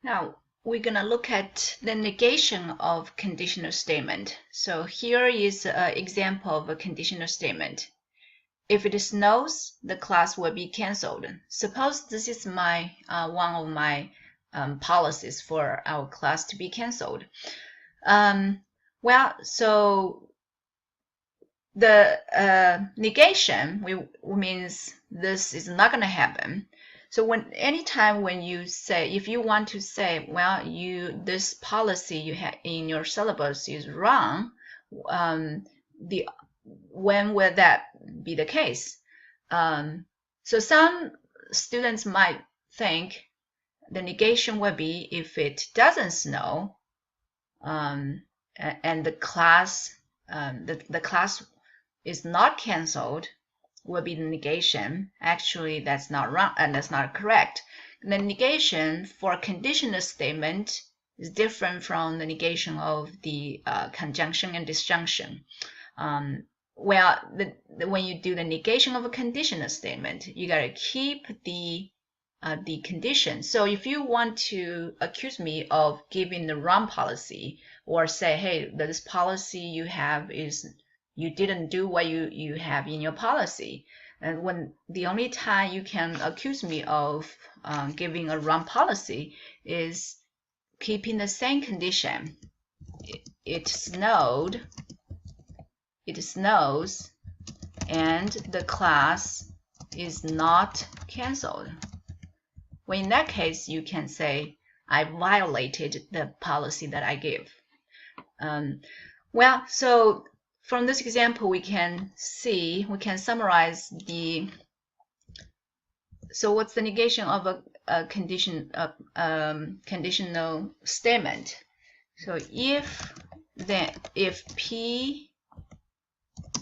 Now we're going to look at the negation of conditional statement. So here is an example of a conditional statement. If it snows, the class will be cancelled. Suppose this is my one of my policies for our class to be cancelled. Well, so the negation means this is not going to happen. So anytime when you say, if you want to say, well, this policy you have in your syllabus is wrong, when will that be the case? So some students might think the negation will be if it doesn't snow, and the class is not cancelled, will be the negation. Actually, that's not wrong, and that's not correct. The negation for a conditional statement is different from the negation of the conjunction and disjunction. Well, when you do the negation of a conditional statement, you gotta keep the condition. So if you want to accuse me of giving the wrong policy, or say, hey, this policy you have is you didn't do what you have in your policy, and when the only time you can accuse me of giving a wrong policy is keeping the same condition. It snows, and the class is not cancelled. Well, in that case, you can say I violated the policy that I give. Well, so from this example, we can summarize so what's the negation of a conditional statement? So if P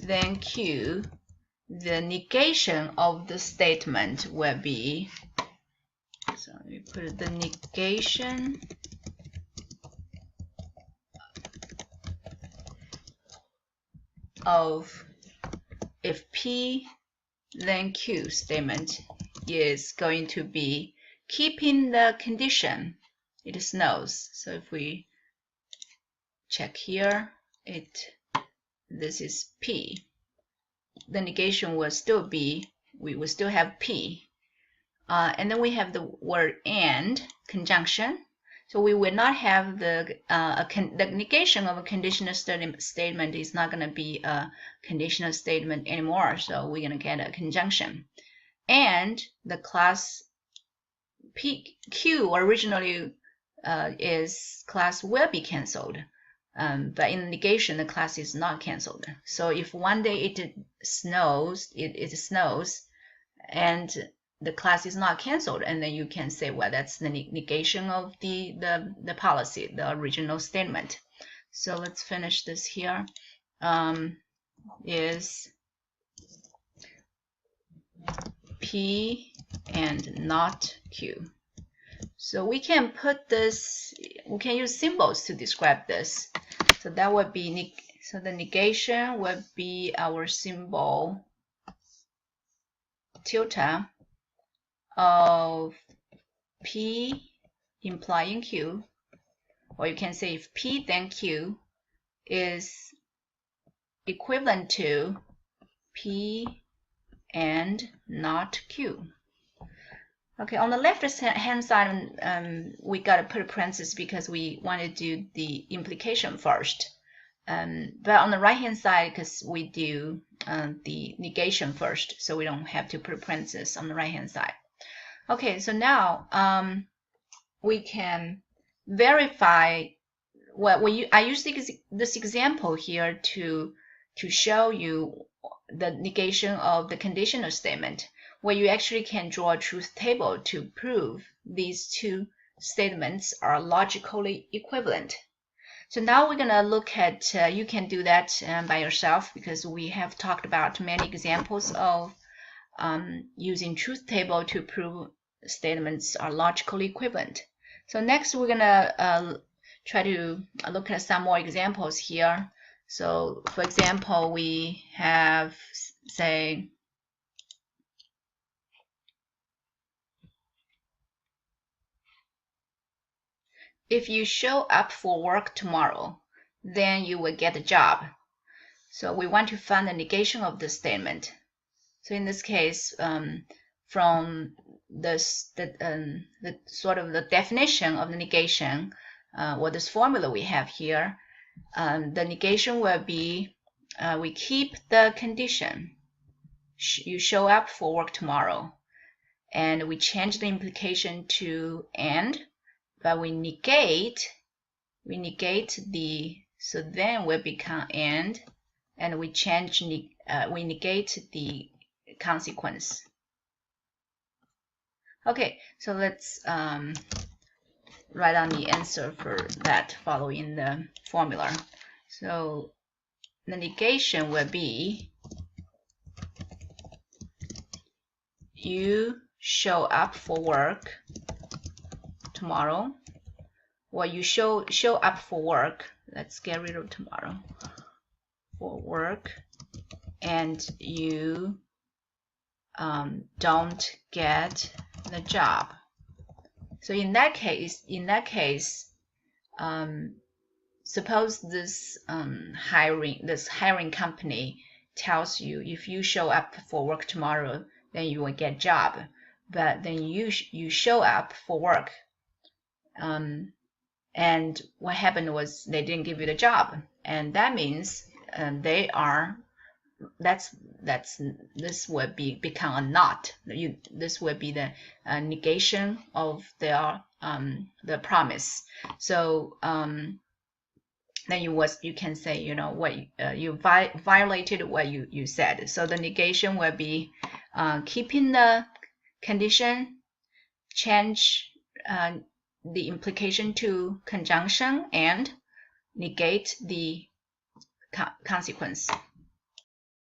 then Q, the negation of the statement will be, so we put the negation of if P then Q statement is going to be keeping the condition, it snows. So if we check here, this is P. The negation will still be, we will still have P. And then we have the word and, conjunction. So we will not have the negation of a conditional statement is not going to be a conditional statement anymore. So we're going to get a conjunction. And the class Q originally is class will be cancelled. But in negation, the class is not cancelled. So if one day it snows, and the class is not cancelled, and then you can say, well, that's the negation of the policy, the original statement. So let's finish this here. Is P and not Q. So we can put this, we can use symbols to describe this. So that would be, so the negation would be our symbol tilde of P implying Q, or you can say if P then Q is equivalent to P and not Q. Okay, on the left-hand side, we got to put a parenthesis because we want to do the implication first. But on the right-hand side, because we do the negation first, so we don't have to put a parenthesis on the right-hand side. Okay, so now we can verify I use this example here to show you the negation of the conditional statement, where you actually can draw a truth table to prove these two statements are logically equivalent. So now we're going to look at, you can do that by yourself, because we have talked about many examples of using truth table to prove statements are logically equivalent. So next we're going to try to look at some more examples here. So for example, we have, say, if you show up for work tomorrow, then you will get a job. So we want to find the negation of the statement. So in this case, from the sort of the definition of the negation, or this formula we have here, the negation will be we keep the condition. You show up for work tomorrow, and we change the implication to and, but we negate the, so then will become and we change we negate the consequence. Okay, so let's write down the answer for that following the formula. So the negation will be you show up for work tomorrow, or you show up for work. Let's get rid of tomorrow. For work, and you don't get the job. So in that case, suppose this hiring company tells you if you show up for work tomorrow, then you will get a job. But then you show up for work, and what happened was they didn't give you the job, and that means they are. This will become a not. This will be the negation of their the promise. So then you can say, you know, what you violated what you said. So the negation will be keeping the condition, change the implication to conjunction, and negate the consequence.